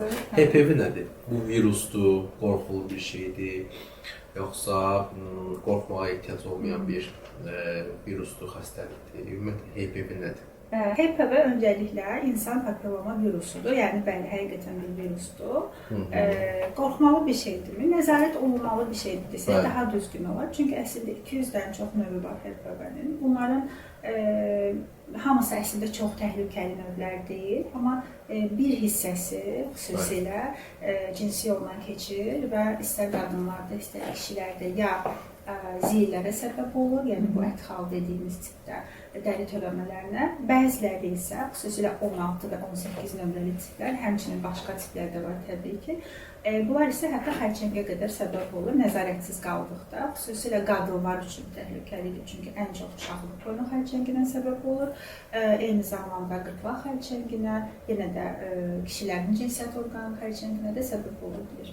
HPV nədir? Bu virusdur, qorxulu bir şeydir, yoxsa qorxmağa ehtiyac olmayan bir virusdur, xəstəlikdir? Ümumiyyətlə HPV nədir? HPV öncəliklə insan papilloma virusudur. Yəni bəli, həqiqətən bir virusdur. Qorxmalı bir şeydirmi? Nəzarət olunmalı bir şeydir desə daha düzgün olar. Çünki əslində 200-dən çox növü var HPV-nin. Bunların hamısı əslində çox təhlükəli növlər deyil, amma bir hissəsi xüsusilə cinsi yolla keçir və istər qadınlarda, istər kişilərdə ya ziyillərə səbəb olur, yəni bu ətxal dediyimiz tipdə dəri törəmələrinə. Bəziləri isə, xüsusilə 16 və 18 nömrəli tiplər, həmçinin başqa tiplər də var təbii ki. Bunlar isə hətta xərçəngə qədər səbəb olur, nəzarətsiz qaldıqda. Xüsusilə qadınlar üçün təhlükəlidir, çünki ən çox uşaqlıq boynu xərçənginə səbəb olur. Eyni zamanda qırtlaq xərçənginə, yenə də kişilərin cinsiyyət orqanı xərçənginə də səbəb ola bilir.